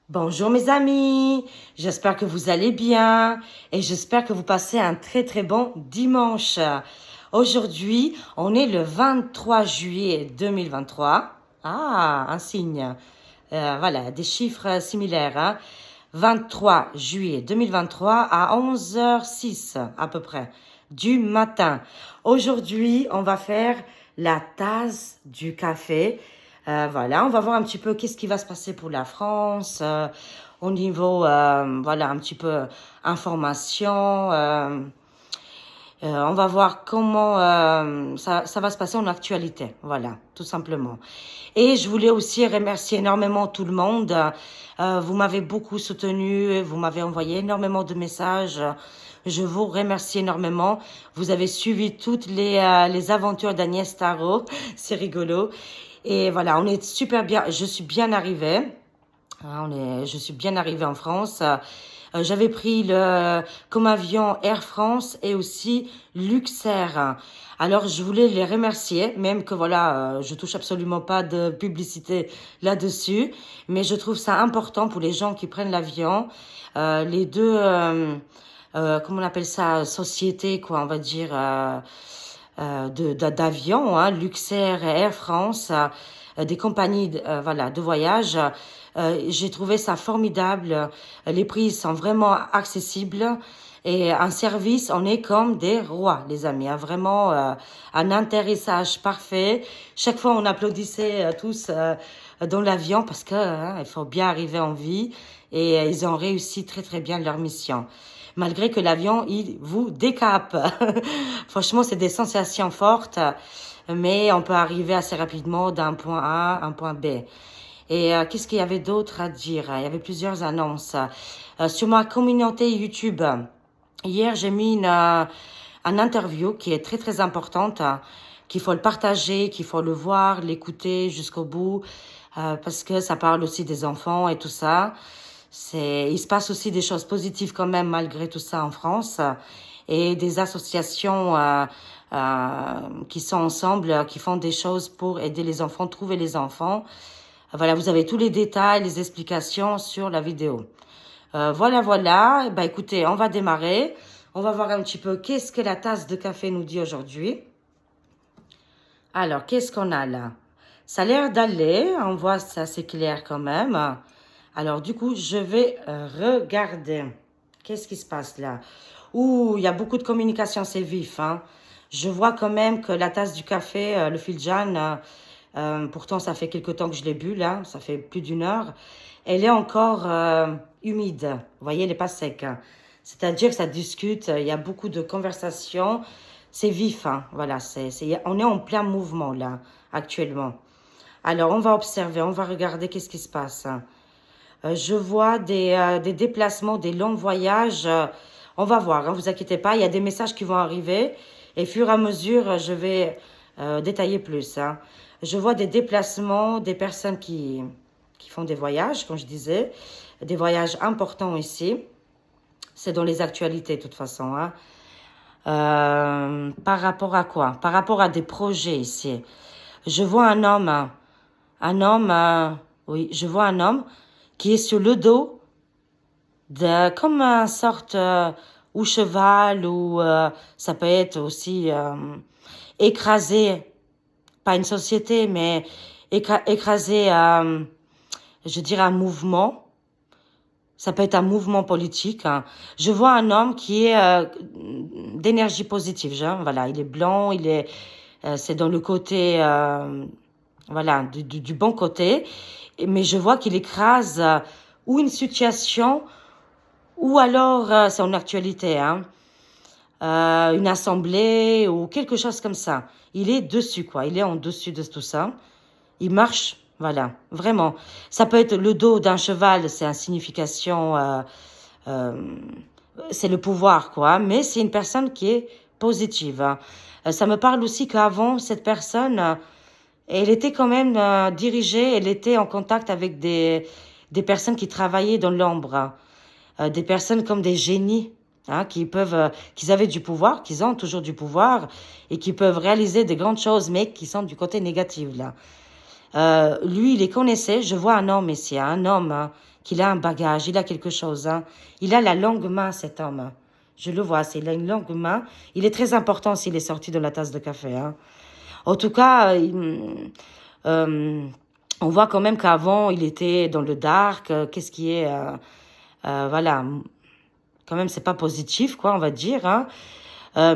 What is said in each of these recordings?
Bonjour mes amis, j'espère que vous allez bien et j'espère que vous passez un très très bon dimanche. Aujourd'hui, on est le 23 juillet 2023. Ah, un signe. Voilà, des chiffres similaires. 23 juillet 2023 à 11h06 à peu près du matin. Aujourd'hui, on va faire la tasse du café. Voilà, on va voir un petit peu qu'est-ce qui va se passer pour la France au niveau, voilà, un petit peu information. On va voir comment ça va se passer en actualité, voilà, tout simplement. Et je voulais aussi remercier énormément tout le monde. Vous m'avez beaucoup soutenu, vous m'avez envoyé énormément de messages. Je vous remercie énormément. Vous avez suivi toutes les aventures d'Agnès Tarot. C'est rigolo. Et voilà, on est super bien. Je suis bien arrivée. Je suis bien arrivée en France. J'avais pris comme avion Air France et aussi Luxair. Alors, je voulais les remercier, même que voilà, je touche absolument pas de publicité là-dessus, mais je trouve ça important pour les gens qui prennent l'avion. Les deux, comment on appelle ça, sociétés, quoi, on va dire, d'avions, Luxair et Air France, des compagnies, voilà, de voyage. J'ai trouvé ça formidable. Les prix sont vraiment accessibles. Et un service, on est comme des rois, les amis. Vraiment, un atterrissage parfait. Chaque fois, on applaudissait tous dans l'avion parce que il faut bien arriver en vie. Et ils ont réussi très, très bien leur mission. Malgré que l'avion, il vous décape. Franchement, c'est des sensations fortes. Mais on peut arriver assez rapidement d'un point A à un point B. Et qu'est-ce qu'il y avait d'autre à dire? Il y avait plusieurs annonces. Sur ma communauté YouTube, hier, j'ai mis une interview qui est très, très importante, qu'il faut le partager, qu'il faut le voir, l'écouter jusqu'au bout, parce que ça parle aussi des enfants et tout ça. Il se passe aussi des choses positives quand même, malgré tout ça en France, et des associations qui sont ensemble, qui font des choses pour aider les enfants, trouver les enfants. Voilà, vous avez tous les détails, les explications sur la vidéo. Voilà. Bah, écoutez, on va démarrer. On va voir un petit peu qu'est-ce que la tasse de café nous dit aujourd'hui. Alors, qu'est-ce qu'on a là? Ça a l'air d'aller. On voit ça, assez clair quand même. Alors, du coup, je vais regarder. Qu'est-ce qui se passe là? Ouh, il y a beaucoup de communication, c'est vif. Je vois quand même que la tasse du café, le filjan, pourtant, ça fait quelque temps que je l'ai bu, là. Ça fait plus d'une heure. Elle est encore humide. Vous voyez, elle n'est pas sec. C'est-à-dire que ça discute. Il y a beaucoup de conversations. C'est vif. Voilà, on est en plein mouvement, là, actuellement. Alors, on va observer. On va regarder qu'est-ce qui se passe. Je vois des déplacements, des longs voyages. On va voir, vous inquiétez pas. Il y a des messages qui vont arriver. Et fur et à mesure, je vais détailler plus. Je vois des déplacements, des personnes qui font des voyages, comme je disais. Des voyages importants ici. C'est dans les actualités, de toute façon. Par rapport à quoi? Par rapport à des projets ici. Je vois un homme. Oui, je vois un homme qui est sur le dos comme une sorte ou cheval ou ça peut être aussi écrasé, pas une société, mais écrasé, je dirais un mouvement. Ça peut être un mouvement politique. Je vois un homme qui est d'énergie positive. Voilà, il est blanc, c'est dans le côté, voilà, du bon côté. Mais je vois qu'il écrase ou une situation, ou alors, c'est en actualité, une assemblée ou quelque chose comme ça. Il est dessus, quoi. Il est en dessus de tout ça. Il marche, voilà, vraiment. Ça peut être le dos d'un cheval, c'est une signification, c'est le pouvoir, quoi. Mais c'est une personne qui est positive. Ça me parle aussi qu'avant, cette personne, elle était quand même dirigée, elle était en contact avec des personnes qui travaillaient dans l'ombre. Des personnes comme des génies, qu'ils avaient du pouvoir, qu'ils ont toujours du pouvoir, et qui peuvent réaliser de grandes choses, mais qui sont du côté négatif, là. Lui, il les connaissait. Je vois un homme ici, un homme hein, qui a un bagage, il a quelque chose. Hein. Il a la longue main, cet homme. Hein. Je le vois, il a une longue main. Il est très important s'il est sorti de la tasse de café. Hein. En tout cas, on voit quand même qu'avant, il était dans le dark. Qu'est-ce qui est... voilà, quand même, c'est pas positif, quoi, on va dire. Hein.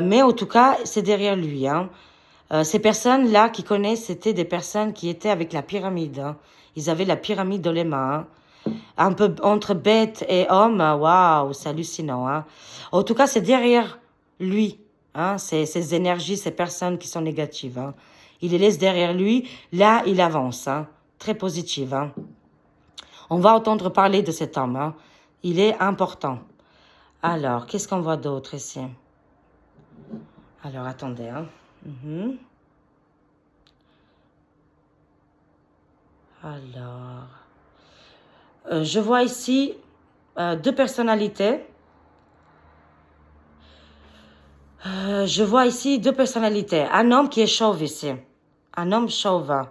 Mais en tout cas, c'est derrière lui. Hein. Ces personnes-là qui connaissent, c'était des personnes qui étaient avec la pyramide. Hein. Ils avaient la pyramide dans les mains. Hein. Un peu entre bête et homme, waouh, c'est hallucinant. Hein. En tout cas, c'est derrière lui. Hein, ces énergies, ces personnes qui sont négatives. Hein. Il les laisse derrière lui. Là, il avance. Hein, très positif. Hein. On va entendre parler de cet homme. Hein. Il est important. Alors, qu'est-ce qu'on voit d'autre ici? Alors, attendez. Hein. Alors, je vois ici deux personnalités. Je vois ici deux personnalités. Un homme qui est chauve ici. Un homme chauve.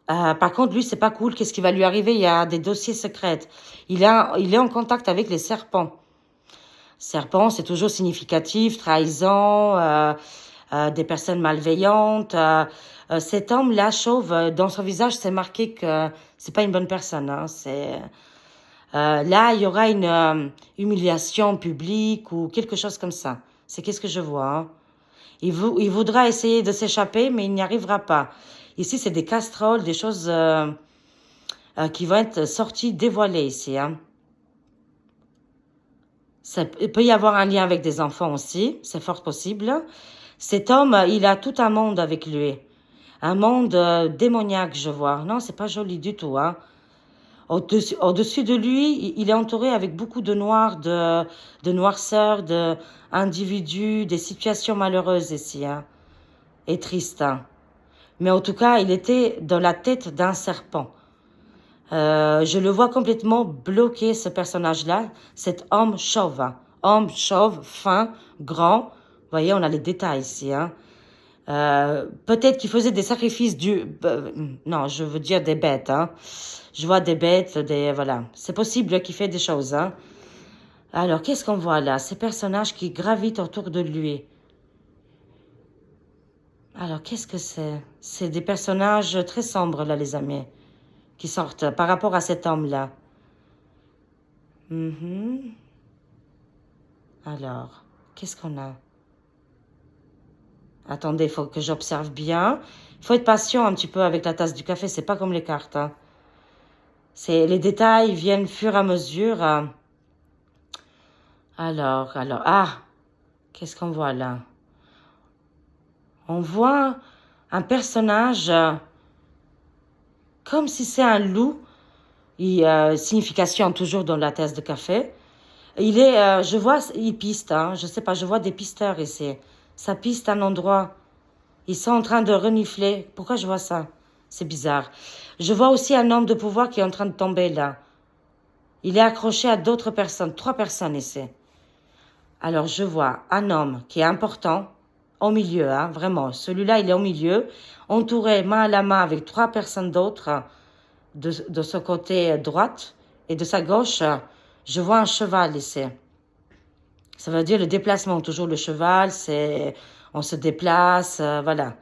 Par contre, lui, c'est pas cool. Qu'est-ce qui va lui arriver? Il y a des dossiers secrets. Il est en contact avec les serpents. Serpent, c'est toujours significatif. Trahison, des personnes malveillantes. Cet homme-là, chauve, dans son visage, c'est marqué que c'est pas une bonne personne. Hein. Là, il y aura une humiliation publique ou quelque chose comme ça. C'est qu'est-ce que je vois. Hein. Il voudra essayer de s'échapper, mais il n'y arrivera pas. Ici, c'est des casseroles, des choses qui vont être sorties, dévoilées ici. Hein. Il peut y avoir un lien avec des enfants aussi, c'est fort possible. Cet homme, il a tout un monde avec lui. Un monde démoniaque, je vois. Non, c'est pas joli du tout. Hein. Au-dessus de lui, il est entouré avec beaucoup de noir, de noirceur, d'individus, des situations malheureuses ici. Hein, et tristes. Hein. Mais en tout cas, il était dans la tête d'un serpent. Je le vois complètement bloqué, ce personnage-là, cet homme chauve. Hein. Homme chauve, fin, grand. Vous voyez, on a les détails ici. Hein. Peut-être qu'il faisait des sacrifices non, je veux dire des bêtes. Hein. Je vois des bêtes, voilà. C'est possible qu'il fait des choses. Hein. Alors, qu'est-ce qu'on voit là? Ces personnages qui gravitent autour de lui. Alors, qu'est-ce que c'est? C'est des personnages très sombres, là, les amis, qui sortent par rapport à cet homme-là. Alors, qu'est-ce qu'on a? Attendez, il faut que j'observe bien. Il faut être patient un petit peu avec la tasse du café, c'est pas comme les cartes. Hein. Les détails viennent fur et à mesure. Alors, qu'est-ce qu'on voit là? On voit un personnage comme si c'est un loup. Signification toujours dans la tasse de café. Je vois, il piste, hein, je sais pas, je vois des pisteurs ici. Ça piste un endroit. Ils sont en train de renifler. Pourquoi je vois ça? C'est bizarre. Je vois aussi un homme de pouvoir qui est en train de tomber là. Il est accroché à d'autres personnes, 3 personnes ici. Alors je vois un homme qui est important, au milieu, hein, vraiment. Celui-là, il est au milieu, entouré main à la main avec 3 personnes d'autres de ce côté droite. Et de sa gauche, je vois un cheval ici. Ça veut dire le déplacement, toujours le cheval, on se déplace, voilà.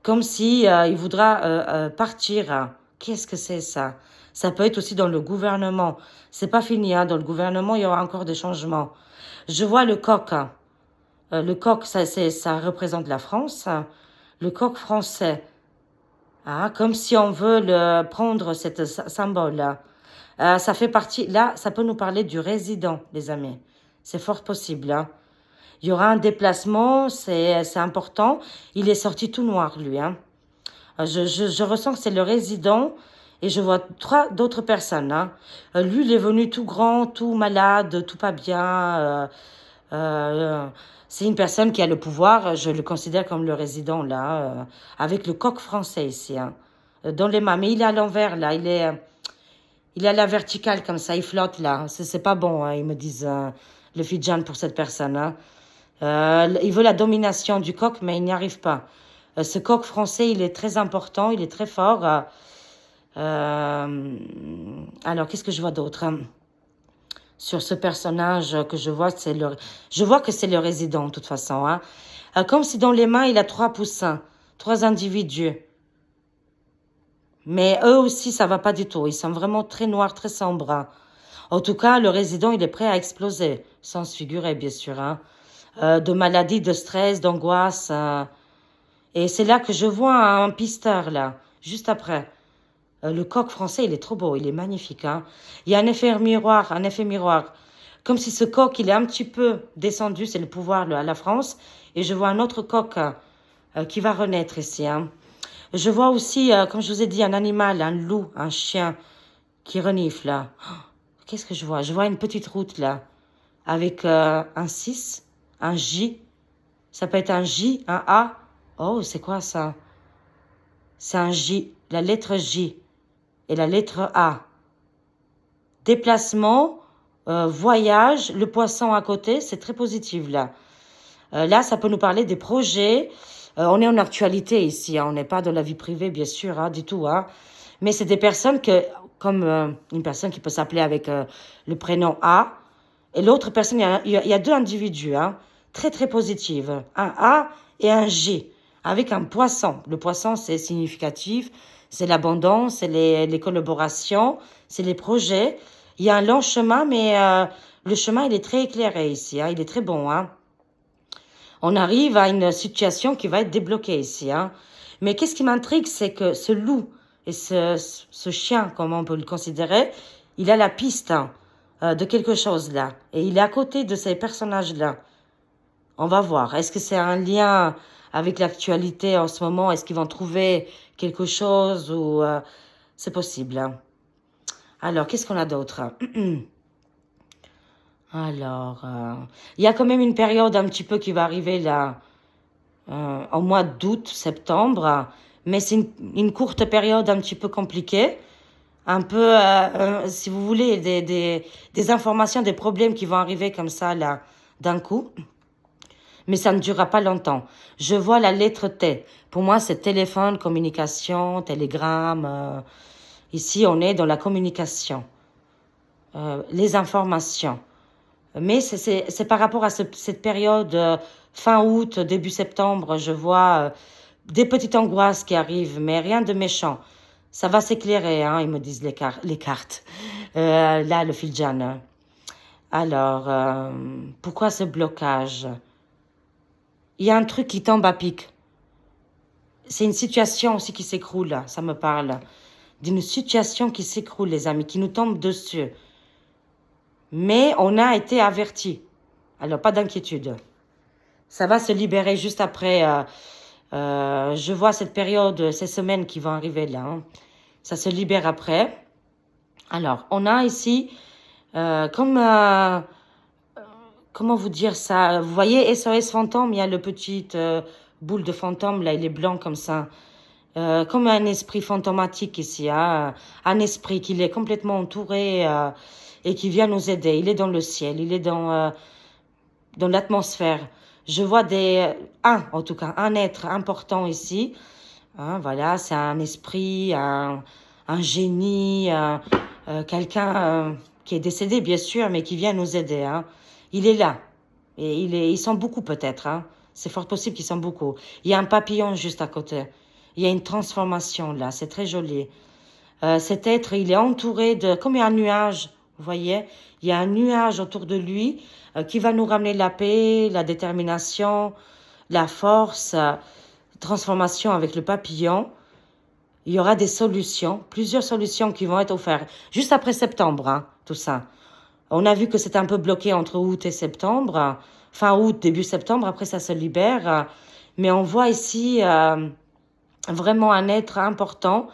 Comme si il voudra partir. Qu'est-ce que c'est ça? Ça peut être aussi dans le gouvernement. C'est pas fini, hein. Dans le gouvernement, il y aura encore des changements. Je vois le coq. Hein. Le coq, ça représente la France. Hein. Le coq français. Ah, comme si on veut prendre cet symbole-là. Ça fait partie, là, ça peut nous parler du résident, les amis. C'est fort possible. Hein. Il y aura un déplacement, c'est important. Il est sorti tout noir, lui. Hein. Je ressens que c'est le résident et je vois 3 d'autres personnes. Hein. Lui, il est venu tout grand, tout malade, tout pas bien. C'est une personne qui a le pouvoir. Je le considère comme le résident, là, avec le coq français ici, hein, dans les mains. Mais il est à l'envers, là. Il est à la verticale, comme ça. Il flotte, là. C'est pas bon, hein, ils me disent, le Fidjan pour cette personne. Hein. Il veut la domination du coq, mais il n'y arrive pas. Ce coq français, il est très important, il est très fort. Alors, qu'est-ce que je vois d'autre sur ce personnage que je vois, je vois que c'est le résident, de toute façon. Hein. Comme si dans les mains, il a 3 poussins, 3 individus. Mais eux aussi, ça va pas du tout. Ils sont vraiment très noirs, très sombres. En tout cas, le résident, il est prêt à exploser, sans se figurer, bien sûr. Hein. De maladies, de stress, d'angoisse. Et c'est là que je vois un pisteur, là, juste après. Le coq français, il est trop beau, il est magnifique. Hein. Il y a un effet miroir, un effet miroir. Comme si ce coq, il est un petit peu descendu, c'est le pouvoir à la France. Et je vois un autre coq qui va renaître ici. Hein. Je vois aussi, comme je vous ai dit, un animal, un loup, un chien qui renifle. Là. Oh, qu'est-ce que je vois? Je vois une petite route là, avec un 6, un J. Ça peut être un J, un A. Oh, c'est quoi ça? C'est un J, la lettre J et la lettre A. Déplacement, voyage, le poisson à côté, c'est très positif là. Là, ça peut nous parler des projets. On est en actualité ici, hein, on n'est pas dans la vie privée, bien sûr, hein, du tout. Hein. Mais c'est des personnes que, comme une personne qui peut s'appeler avec le prénom A, et l'autre personne, il y a 2 individus, hein, très très positives, un A et un G, avec un poisson. Le poisson, c'est significatif, c'est l'abondance, c'est les collaborations, c'est les projets. Il y a un long chemin, mais le chemin, il est très éclairé ici, hein, il est très bon. Hein. On arrive à une situation qui va être débloquée ici. Hein. Mais qu'est-ce qui m'intrigue, c'est que ce loup et ce chien, comme on peut le considérer, il a la piste hein, de quelque chose là. Et il est à côté de ces personnages-là. On va voir. Est-ce que c'est un lien avec l'actualité en ce moment? Est-ce qu'ils vont trouver quelque chose ou c'est possible. Hein. Alors, qu'est-ce qu'on a d'autre? Alors, il y a quand même une période un petit peu qui va arriver là, au mois d'août, septembre, mais c'est une courte période un petit peu compliquée. Un peu, si vous voulez, des informations, des problèmes qui vont arriver comme ça là, d'un coup. Mais ça ne durera pas longtemps. Je vois la lettre T. Pour moi, c'est téléphone, communication, télégramme. Ici, on est dans la communication, les informations. Mais c'est par rapport à cette période fin août, début septembre, je vois des petites angoisses qui arrivent, mais rien de méchant. Ça va s'éclairer, hein, ils me disent les cartes. Là, le Fidjan. Alors, pourquoi ce blocage? Il y a un truc qui tombe à pic. C'est une situation aussi qui s'écroule, là, ça me parle. D'une situation qui s'écroule, les amis, qui nous tombe dessus. Mais on a été avertis. Alors, pas d'inquiétude. Ça va se libérer juste après. Je vois cette période, ces semaines qui vont arriver là. Hein. Ça se libère après. Alors, on a ici, comme, comment vous dire ça? Vous voyez, SOS fantôme, il y a le petit boule de fantôme, là, il est blanc comme ça. Comme un esprit fantomatique ici, hein, un esprit qui est complètement entouré et qui vient nous aider. Il est dans le ciel, il est dans l'atmosphère. Je vois en tout cas, un être important ici. Hein, voilà, c'est un esprit, un génie, quelqu'un qui est décédé, bien sûr, mais qui vient nous aider. Hein. Il est là. Et ils sont beaucoup peut-être. Hein. C'est fort possible qu'ils sont beaucoup. Il y a un papillon juste à côté. Il y a une transformation là, c'est très joli. Cet être, il est entouré comme un nuage, vous voyez. Il y a un nuage autour de lui qui va nous ramener la paix, la détermination, la force, transformation avec le papillon. Il y aura des solutions, plusieurs solutions qui vont être offertes. Juste après septembre, hein, tout ça. On a vu que c'était un peu bloqué entre août et septembre. Fin août, début septembre, après ça se libère. Mais on voit ici vraiment un être important,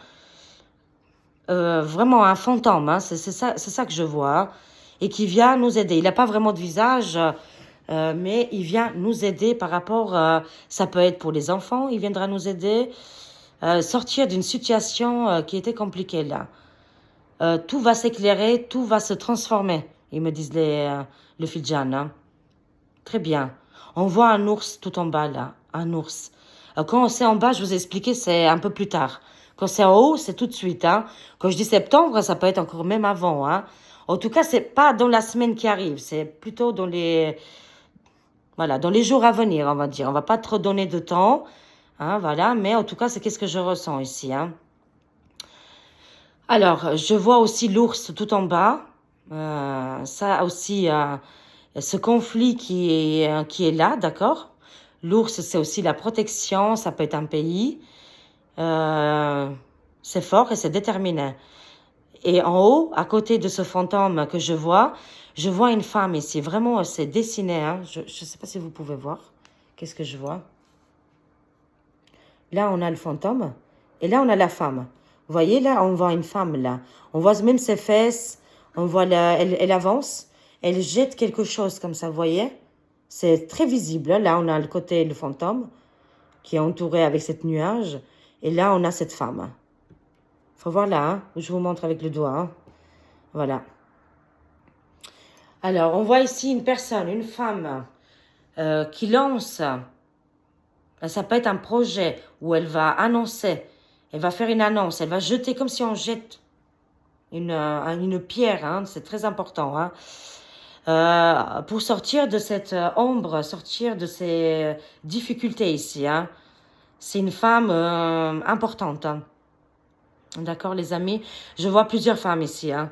vraiment un fantôme, hein, c'est ça que je vois, et qui vient nous aider. Il n'a pas vraiment de visage, mais il vient nous aider par rapport, ça peut être pour les enfants, il viendra nous aider, sortir d'une situation qui était compliquée là. Tout va s'éclairer, tout va se transformer, ils me disent le Fidjan. Hein. Très bien. On voit un ours tout en bas là, un ours. Quand c'est en bas, je vous ai expliqué, c'est un peu plus tard. Quand c'est en haut, c'est tout de suite. Hein. Quand je dis septembre, ça peut être encore même avant. Hein. En tout cas, c'est pas dans la semaine qui arrive. C'est plutôt dans voilà, dans les jours à venir, on va dire. On va pas trop donner de temps. Hein, voilà. Mais en tout cas, c'est qu'est-ce que je ressens ici. Hein. Alors, je vois aussi l'ours tout en bas. Ça aussi, ce conflit qui est là, d'accord? L'ours, c'est aussi la protection, ça peut être un pays. Euh, c'est fort et c'est déterminé. Et en haut, à côté de ce fantôme que je vois une femme ici. Vraiment, c'est dessiné. Hein. Je ne sais pas si vous pouvez voir. Qu'est-ce que je vois? Là, on a le fantôme. Et là, on a la femme. Vous voyez, là, on voit une femme, là. On voit même ses fesses. On voit, elle avance. Elle jette quelque chose comme ça, vous voyez? C'est très visible. Là, on a le côté, le fantôme, qui est entouré avec cette nuage. Et là, on a cette femme. Faut voir là, hein, où je vous montre avec le doigt. Hein. Voilà. Alors, on voit ici une personne, une femme, qui lance. Ça peut être un projet où elle va annoncer, elle va faire une annonce, elle va jeter comme si on jette une pierre, hein, c'est très important, hein, pour sortir de cette ombre, sortir de ces difficultés ici. Hein. C'est une femme importante. Hein. D'accord, les amis? Je vois plusieurs femmes ici. Hein.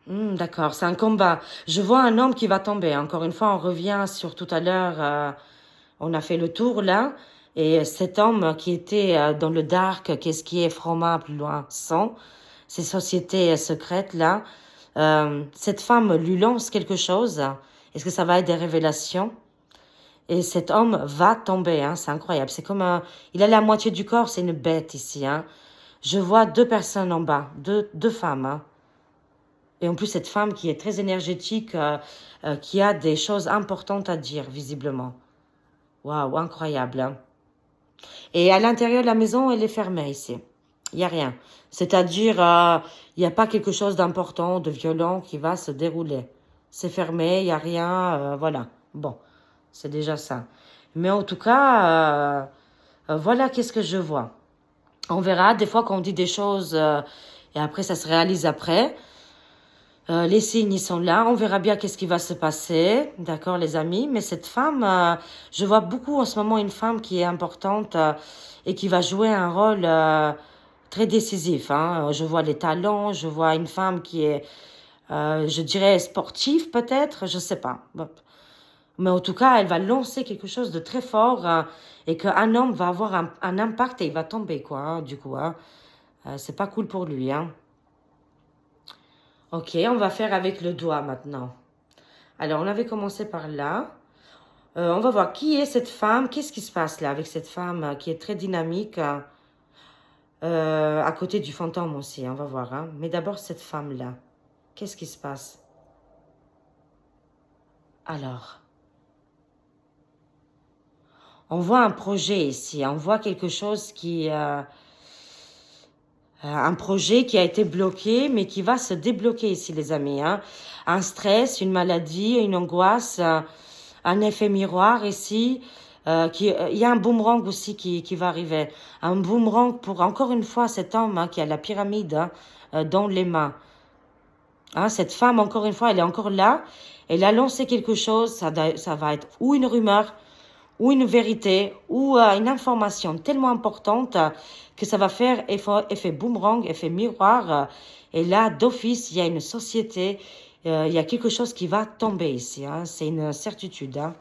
D'accord, c'est un combat. Je vois un homme qui va tomber. Encore une fois, on revient sur tout à l'heure. On a fait le tour là. Et cet homme qui était dans le dark, qu'est-ce qui est Froma plus loin, sans ces sociétés secrètes là. Cette femme lui lance quelque chose. Est-ce que ça va être des révélations? Et cet homme va tomber. Hein, c'est incroyable. C'est comme il a la moitié du corps. C'est une bête ici. Hein. Je vois deux personnes en bas, deux femmes. Hein. Et en plus, cette femme qui est très énergétique, qui a des choses importantes à dire, visiblement. Waouh, incroyable. Hein. Et à l'intérieur de la maison, elle est fermée ici. Il n'y a rien. C'est-à-dire, il n'y a pas quelque chose d'important, de violent qui va se dérouler. C'est fermé, il n'y a rien, voilà. Bon, c'est déjà ça. Mais en tout cas, voilà qu'est-ce que je vois. On verra, des fois qu'on dit des choses et après ça se réalise après. Les signes, ils sont là. On verra bien qu'est-ce qui va se passer. D'accord, les amis. Mais cette femme, je vois beaucoup en ce moment une femme qui est importante et qui va jouer un rôle très décisif. Hein. Je vois les talents. Je vois une femme qui est, je dirais, sportive peut-être. Je sais pas. Bon. Mais en tout cas, elle va lancer quelque chose de très fort et qu'un homme va avoir un impact et il va tomber, quoi. Hein, du coup, hein. C'est pas cool pour lui, hein. Ok, on va faire avec le doigt maintenant. Alors, on avait commencé par là. On va voir qui est cette femme. Qu'est-ce qui se passe là avec cette femme qui est très dynamique à côté du fantôme aussi. On va voir. Hein. Mais d'abord, cette femme-là. Qu'est-ce qui se passe? Alors, on voit un projet ici. On voit quelque chose qui... un projet qui a été bloqué, mais qui va se débloquer ici, les amis. Hein. Un stress, une maladie, une angoisse, un effet miroir ici. Il y a un boomerang aussi qui va arriver. Un boomerang pour, encore une fois, cet homme hein, qui a la pyramide hein, dans les mains. Hein, cette femme, encore une fois, elle est encore là. Elle a lancé quelque chose. Ça va être ou une rumeur, ou une vérité, ou une information tellement importante que ça va faire effet boomerang, effet miroir. Et là, d'office, il y a une société, il y a quelque chose qui va tomber ici. Hein, c'est une certitude. Hein.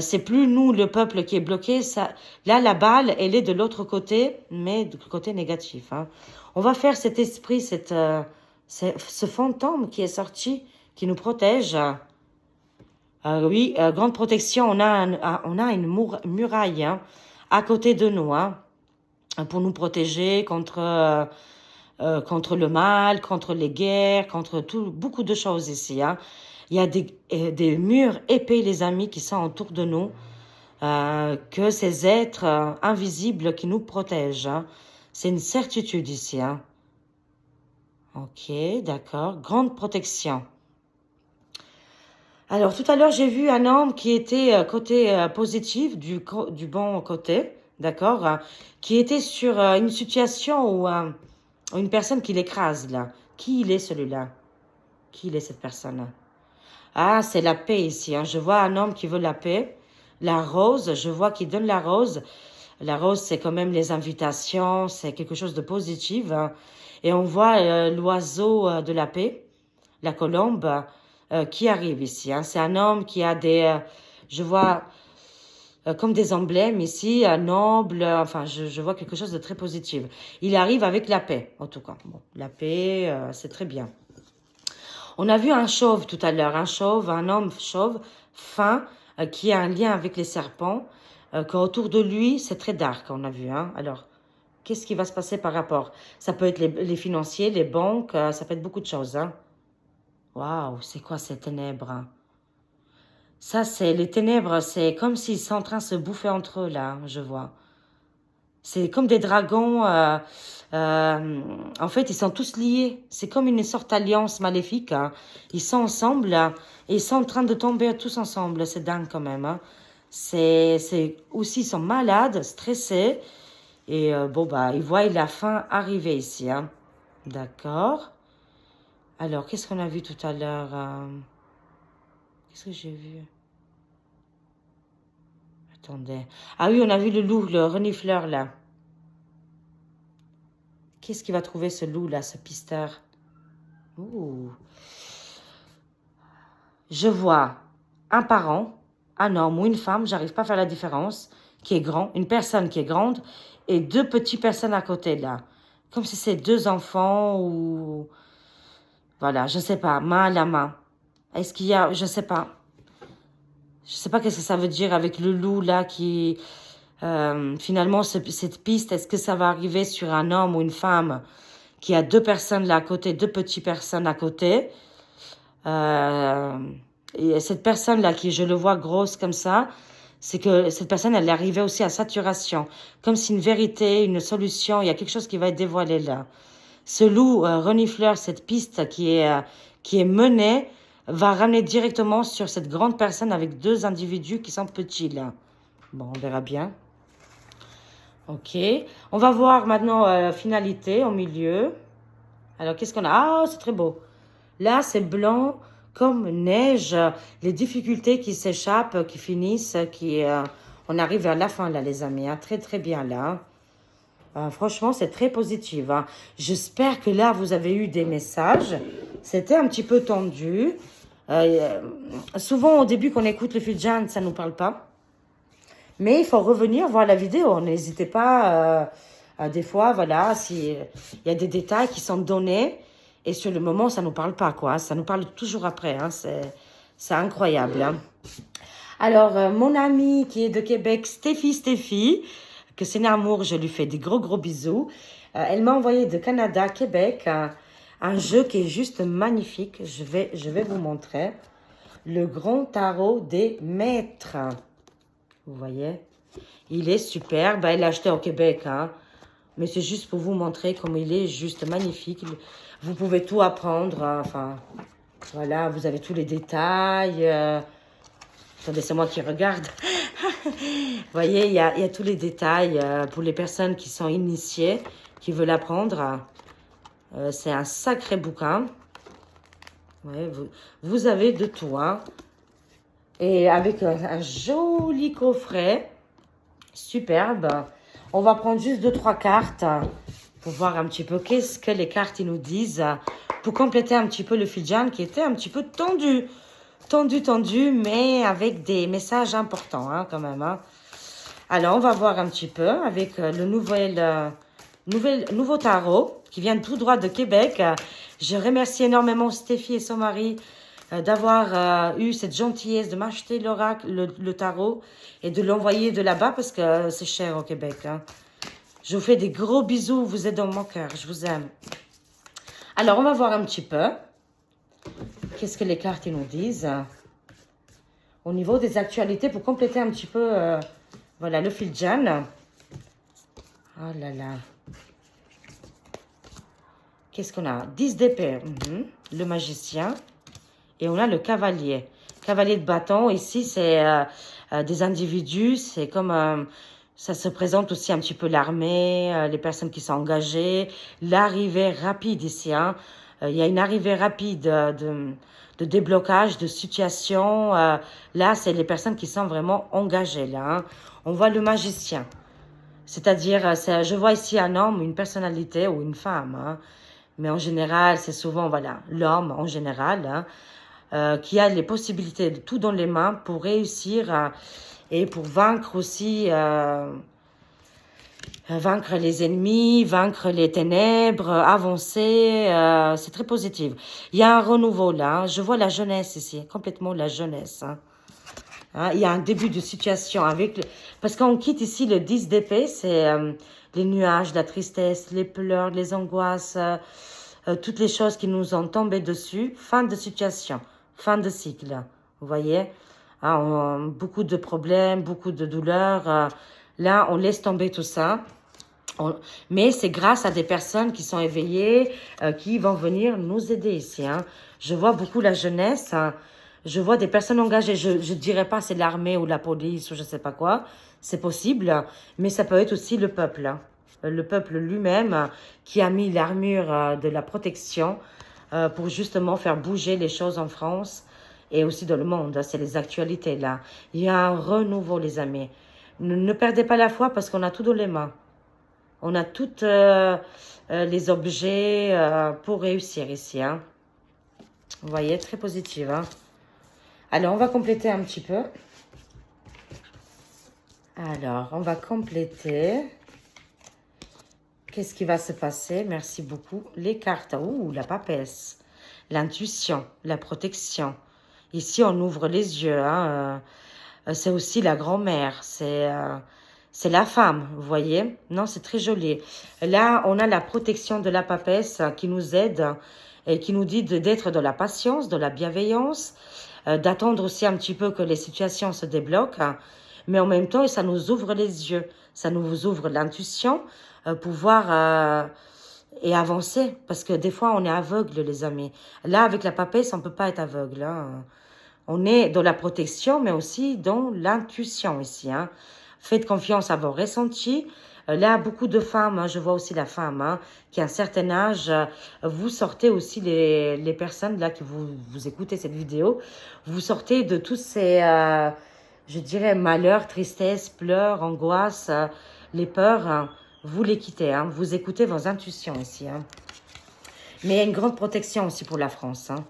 C'est plus nous, le peuple, qui est bloqué. Ça, là, la balle, elle est de l'autre côté, mais du côté négatif. Hein. On va faire cet esprit, ce fantôme qui est sorti, qui nous protège. Oui, grande protection, on a une muraille hein, à côté de nous hein, pour nous protéger contre le mal, contre les guerres, contre beaucoup de choses ici. Hein. Il y a des murs épais, les amis, qui sont autour de nous, que ces êtres invisibles qui nous protègent. Hein. C'est une certitude ici. Hein. Ok, d'accord. Grande protection. Alors, tout à l'heure, j'ai vu un homme qui était côté positif, du bon côté, d'accord, qui était sur une situation où une personne qui l'écrase, là. Qui il est, celui-là? Qui il est, cette personne? Ah, c'est la paix ici, hein. Je vois un homme qui veut la paix. La rose, je vois qu'il donne la rose. La rose, c'est quand même les invitations, c'est quelque chose de positif, hein. Et on voit l'oiseau de la paix, la colombe, qui arrive ici, hein. C'est un homme qui a je vois comme des emblèmes ici, noble, enfin, je vois quelque chose de très positif. Il arrive avec la paix, en tout cas. Bon, la paix, c'est très bien. On a vu un chauve tout à l'heure, un chauve, un homme chauve, fin, qui a un lien avec les serpents, qu'autour de lui, c'est très dark, on a vu, hein. Alors, qu'est-ce qui va se passer par rapport? Ça peut être les financiers, les banques, ça peut être beaucoup de choses, hein. Waouh, c'est quoi ces ténèbres, hein? Ça, c'est les ténèbres, c'est comme s'ils sont en train de se bouffer entre eux, là, je vois. C'est comme des dragons. En fait, ils sont tous liés. C'est comme une sorte d'alliance maléfique, hein. Ils sont ensemble et ils sont en train de tomber tous ensemble. C'est dingue quand même, hein. C'est aussi, ils sont malades, stressés. Et bon, bah, ils voient la fin arriver ici, hein. D'accord. Alors, qu'est-ce qu'on a vu tout à l'heure? Qu'est-ce que j'ai vu? Attendez. Ah oui, on a vu le loup, le renifleur, là. Qu'est-ce qu'il va trouver, ce loup, là, ce pisteur? Ouh. Je vois un parent, un homme ou une femme, j'arrive pas à faire la différence, qui est grand, une personne qui est grande, et deux petites personnes à côté, là. Comme si c'est deux enfants ou... Voilà, je sais pas, main à la main. Est-ce qu'il y a... Je sais pas. Je sais pas qu'est-ce que ça veut dire avec le loup, là, qui... finalement, cette piste, est-ce que ça va arriver sur un homme ou une femme qui a deux personnes là à côté, deux petites personnes à côté. Euh, et cette personne-là, qui je le vois grosse comme ça, c'est que cette personne, elle est arrivée aussi à saturation. Comme si une vérité, une solution, il y a quelque chose qui va être dévoilé là. Ce loup renifleur, cette piste qui est menée, va ramener directement sur cette grande personne avec deux individus qui sont petits là. Bon, on verra bien. Ok. On va voir maintenant finalité au milieu. Alors, qu'est-ce qu'on a? Ah, c'est très beau. Là, c'est blanc comme neige. Les difficultés qui s'échappent, qui finissent, on arrive vers la fin, là, les amis, hein. Très, très bien, là. Franchement, c'est très positif, hein. J'espère que là, vous avez eu des messages. C'était un petit peu tendu. Souvent, au début, quand on écoute le Fidjan, ça ne nous parle pas. Mais il faut revenir voir la vidéo. N'hésitez pas, des fois, voilà, s'il y a des détails qui sont donnés. Et sur le moment, ça ne nous parle pas, quoi. Ça nous parle toujours après, hein. C'est incroyable, hein. Alors, mon amie qui est de Québec, Stéphie, que c'est un amour, je lui fais des gros, gros bisous. Elle m'a envoyé de Canada, Québec, un jeu qui est juste magnifique. Je vais vous montrer. Le grand tarot des maîtres. Vous voyez? Il est super. Ben, elle l'a acheté au Québec, hein. Mais c'est juste pour vous montrer comme il est juste magnifique. Vous pouvez tout apprendre, hein. Enfin, voilà, vous avez tous les détails. Attendez, c'est moi qui regarde. Vous voyez, il y a tous les détails pour les personnes qui sont initiées, qui veulent apprendre. C'est un sacré bouquin. Ouais, vous avez de tout, hein. Et avec un joli coffret. Superbe. On va prendre juste 2-3 cartes pour voir un petit peu qu'est-ce que les cartes ils nous disent pour compléter un petit peu le Fidjan qui était un petit peu tendu. Tendu, mais avec des messages importants, hein, quand même, hein. Alors, on va voir un petit peu avec le nouveau tarot qui vient tout droit de Québec. Je remercie énormément Stéphie et son mari d'avoir eu cette gentillesse de m'acheter l'oracle, le tarot et de l'envoyer de là-bas parce que c'est cher au Québec, hein. Je vous fais des gros bisous, vous êtes dans mon cœur, je vous aime. Alors, on va voir un petit peu. Qu'est-ce que les cartes nous disent au niveau des actualités pour compléter un petit peu, voilà, le Fidjan. Oh là là. Qu'est-ce qu'on a? 10 d'épée, le magicien. Et on a le cavalier. Cavalier de bâton, ici, c'est des individus, c'est comme... ça se présente aussi un petit peu l'armée, les personnes qui sont engagées, l'arrivée rapide ici. Hein. Il y a une arrivée rapide de déblocage, de situation. Là, c'est les personnes qui sont vraiment engagées. Là, hein. On voit le magicien. C'est-à-dire, je vois ici un homme, une personnalité ou une femme. Hein. Mais en général, c'est souvent voilà l'homme en général hein, qui a les possibilités de tout dans les mains pour réussir et pour vaincre aussi, vaincre les ennemis, vaincre les ténèbres, avancer. C'est très positif. Il y a un renouveau là. Hein. Je vois la jeunesse ici, complètement la jeunesse. Hein. Hein, il y a un début de situation avec... Parce qu'on quitte ici le 10 d'épée, c'est les nuages, la tristesse, les pleurs, les angoisses, toutes les choses qui nous ont tombé dessus. Fin de situation, fin de cycle, vous voyez hein, beaucoup de problèmes, beaucoup de douleurs. Là, on laisse tomber tout ça. Mais c'est grâce à des personnes qui sont éveillées, qui vont venir nous aider ici. Hein. Je vois beaucoup la jeunesse... Hein. Je vois des personnes engagées. Je ne dirais pas c'est l'armée ou la police ou je ne sais pas quoi. C'est possible, mais ça peut être aussi le peuple. Hein. Le peuple lui-même qui a mis l'armure de la protection pour justement faire bouger les choses en France et aussi dans le monde. C'est les actualités là. Il y a un renouveau les amis. Ne perdez pas la foi parce qu'on a tout dans les mains. On a tous les objets pour réussir ici. Hein. Vous voyez, très positive. Hein. Alors, on va compléter un petit peu. Alors, on va compléter. Qu'est-ce qui va se passer? Merci beaucoup. Les cartes. Ouh, la papesse. L'intuition, la protection. Ici, on ouvre les yeux. Hein. C'est aussi la grand-mère. C'est la femme, vous voyez? Non, c'est très joli. Là, on a la protection de la papesse qui nous aide et qui nous dit d'être dans la patience, de la bienveillance, d'attendre aussi un petit peu que les situations se débloquent, hein, mais en même temps, ça nous ouvre les yeux, ça nous ouvre l'intuition pour voir et avancer, parce que des fois, on est aveugle, les amis. Là, avec la papesse, on ne peut pas être aveugle. Hein. On est dans la protection, mais aussi dans l'intuition ici. Hein. Faites confiance à vos ressentis. Là, beaucoup de femmes, hein, je vois aussi la femme, hein, qui a un certain âge, vous sortez aussi les personnes là qui vous écoutez cette vidéo, vous sortez de tous ces, je dirais, malheurs, tristesse, pleurs, angoisses, les peurs, hein, vous les quittez, hein, vous écoutez vos intuitions ici. Hein. Mais il y a une grande protection aussi pour la France, hein.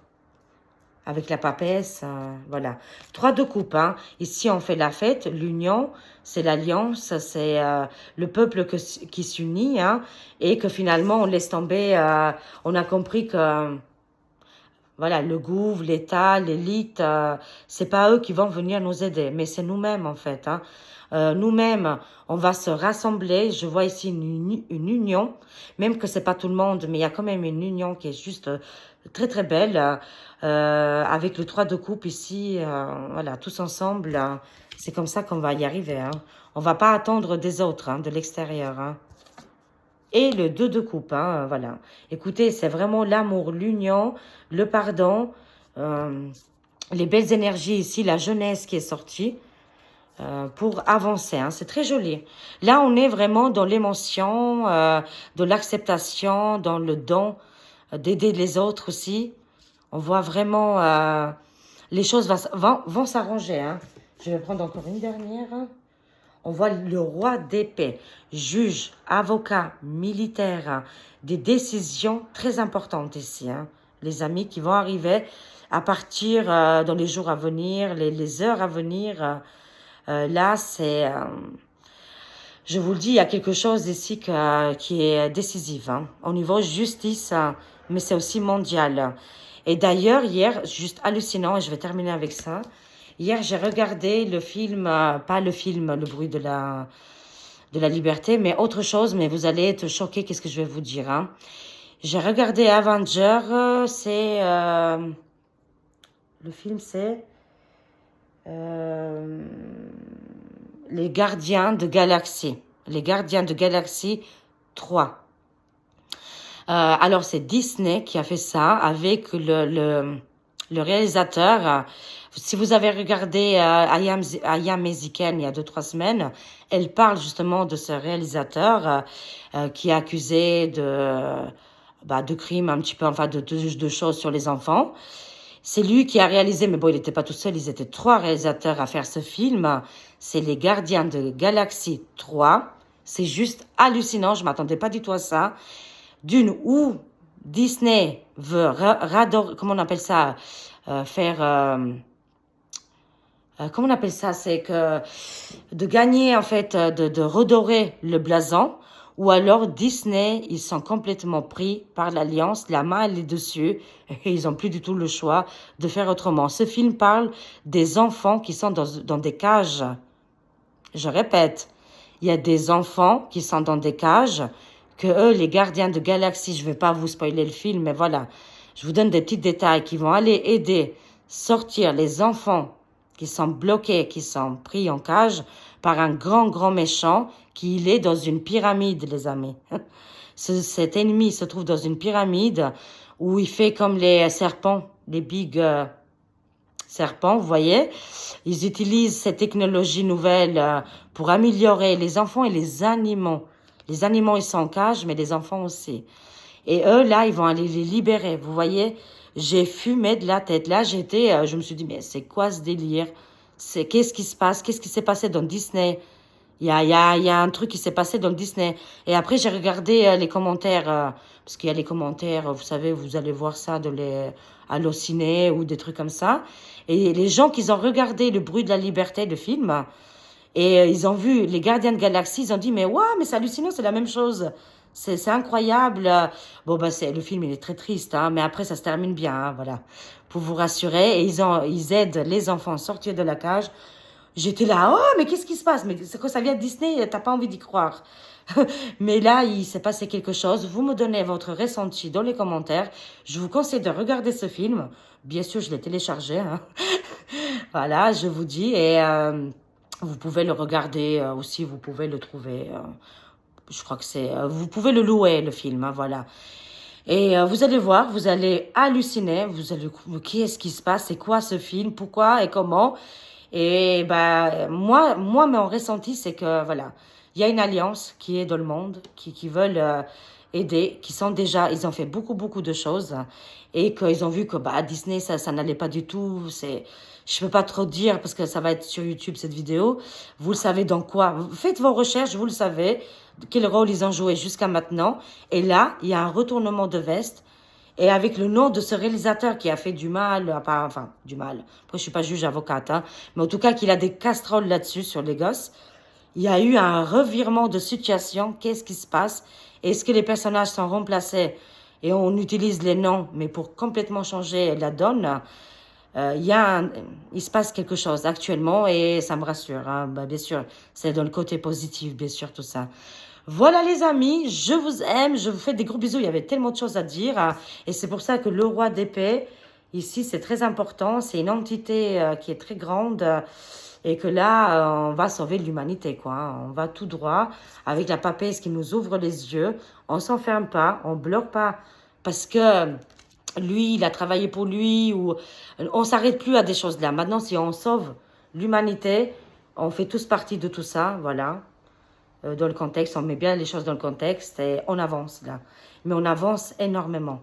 Avec la papesse, voilà. 3 de coupe, hein. Ici, on fait la fête, l'union, c'est l'alliance, c'est le peuple qui s'unit, hein, et que finalement, on laisse tomber, on a compris que, voilà, le gouvernement, l'État, l'élite, c'est pas eux qui vont venir nous aider, mais c'est nous-mêmes, en fait, hein. Nous-mêmes, on va se rassembler. Je vois ici une union, même que c'est pas tout le monde, mais il y a quand même une union qui est juste très très belle, avec le 3 de coupe ici, voilà, tous ensemble, c'est comme ça qu'on va y arriver. Hein. On va pas attendre des autres, hein, de l'extérieur. Hein. Et le 2 de coupe, hein, voilà. Écoutez, c'est vraiment l'amour, l'union, le pardon, les belles énergies ici, la jeunesse qui est sortie. Pour avancer, hein. C'est très joli. Là, on est vraiment dans l'émotion, de l'acceptation, dans le don, d'aider les autres aussi. On voit vraiment les choses vont s'arranger. Hein. Je vais prendre encore une dernière. On voit le roi d'épée, juge, avocat, militaire, des décisions très importantes ici. Hein. Les amis qui vont arriver à partir dans les jours à venir, les heures à venir. Là, c'est, je vous le dis, il y a quelque chose ici qui est décisif. Hein, au niveau justice, mais c'est aussi mondial. Et d'ailleurs, hier, juste hallucinant, et je vais terminer avec ça. Hier, j'ai regardé le film, pas le film Le bruit de la liberté, mais autre chose, mais vous allez être choqués, qu'est-ce que je vais vous dire. Hein. J'ai regardé Avenger, c'est... le film, c'est... les gardiens de Galaxie. Les gardiens de Galaxie 3. Alors, c'est Disney qui a fait ça avec Le réalisateur, si vous avez regardé Ayam Ezekiel il y a 2-3 semaines, elle parle justement de ce réalisateur qui est accusé de crimes un petit peu, enfin de choses sur les enfants. C'est lui qui a réalisé, mais bon, il n'était pas tout seul, ils étaient 3 réalisateurs à faire ce film. C'est Les Gardiens de Galaxie 3. C'est juste hallucinant, je m'attendais pas du tout à ça. D'une où Disney veut comment on appelle ça, faire, comment on appelle ça, c'est que de gagner en fait, de redorer le blason, ou alors Disney, ils sont complètement pris par l'alliance, la main elle est dessus, et ils ont plus du tout le choix de faire autrement. Ce film parle des enfants qui sont dans des cages. Je répète, il y a des enfants qui sont dans des cages, que eux, les gardiens de galaxie, je ne vais pas vous spoiler le film, mais voilà, je vous donne des petits détails qui vont aller aider sortir les enfants qui sont bloqués, qui sont pris en cage par un grand méchant qui il est dans une pyramide, les amis. Cet ennemi se trouve dans une pyramide où il fait comme les serpents, les big serpents, vous voyez. Ils utilisent cette technologie nouvelle pour améliorer les enfants et les animaux. Les animaux, ils sont en cage, mais les enfants aussi. Et eux, là, ils vont aller les libérer. Vous voyez, j'ai fumé de la tête. Là, je me suis dit, mais c'est quoi ce délire? Qu'est-ce qui se passe? Qu'est-ce qui s'est passé dans Disney? Il y a un truc qui s'est passé dans le Disney. Et après, j'ai regardé les commentaires, parce qu'il y a les commentaires, vous savez, vous allez voir ça Allociné ou des trucs comme ça. Et les gens qui ont regardé Le Bruit de la Liberté, le film, et ils ont vu Les Gardiens de Galaxie, ils ont dit, mais waouh, mais c'est hallucinant, c'est la même chose. C'est incroyable. Bon, le film, il est très triste, hein, mais après, ça se termine bien, hein, voilà. Pour vous rassurer. Et ils aident les enfants à sortir de la cage. J'étais là, oh, mais qu'est-ce qui se passe? Mais c'est quoi, ça vient de Disney, t'as pas envie d'y croire. Mais là, il s'est passé quelque chose. Vous me donnez votre ressenti dans les commentaires. Je vous conseille de regarder ce film. Bien sûr, je l'ai téléchargé, hein. Voilà, je vous dis. Et vous pouvez le regarder aussi, vous pouvez le trouver. Je crois que vous pouvez le louer, le film, hein, voilà. Et vous allez voir, vous allez halluciner. Vous allez, qu'est-ce qui se passe? C'est quoi ce film? Pourquoi et comment? Et moi, mon ressenti, c'est que voilà, il y a une alliance qui est dans le monde, qui veulent aider, ils ont fait beaucoup de choses et qu'ils ont vu que Disney, ça n'allait pas du tout. Je peux pas trop dire parce que ça va être sur YouTube cette vidéo. Vous le savez dans quoi? Faites vos recherches, vous le savez, quel rôle ils ont joué jusqu'à maintenant. Et là, il y a un retournement de veste. Et avec le nom de ce réalisateur qui a fait du mal, enfin, du mal. Après, je suis pas juge avocate, hein. Mais en tout cas, qu'il a des casseroles là-dessus sur les gosses. Il y a eu un revirement de situation. Qu'est-ce qui se passe? Est-ce que les personnages sont remplacés et on utilise les noms, mais pour complètement changer la donne? Il se passe quelque chose actuellement et ça me rassure, hein. Bien sûr, c'est dans le côté positif, bien sûr, tout ça. Voilà les amis, je vous aime, je vous fais des gros bisous. Il y avait tellement de choses à dire et c'est pour ça que le roi d'épée, ici, c'est très important. C'est une entité qui est très grande et que là, on va sauver l'humanité, quoi, hein. On va tout droit avec la papesse qui nous ouvre les yeux. On s'enferme pas, on bloque pas parce que lui, il a travaillé pour lui ou on s'arrête plus à des choses là. Maintenant, si on sauve l'humanité, on fait tous partie de tout ça, voilà. Dans le contexte, on met bien les choses dans le contexte et on avance là. Mais on avance énormément.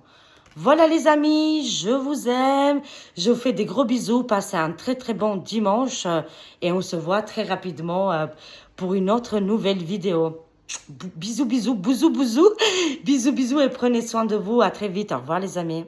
Voilà les amis, je vous aime. Je vous fais des gros bisous. Passez un très bon dimanche et on se voit très rapidement pour une autre nouvelle vidéo. Bisous, bisous, bisous, bisous. Bisous, bisous et prenez soin de vous. À très vite. Au revoir les amis.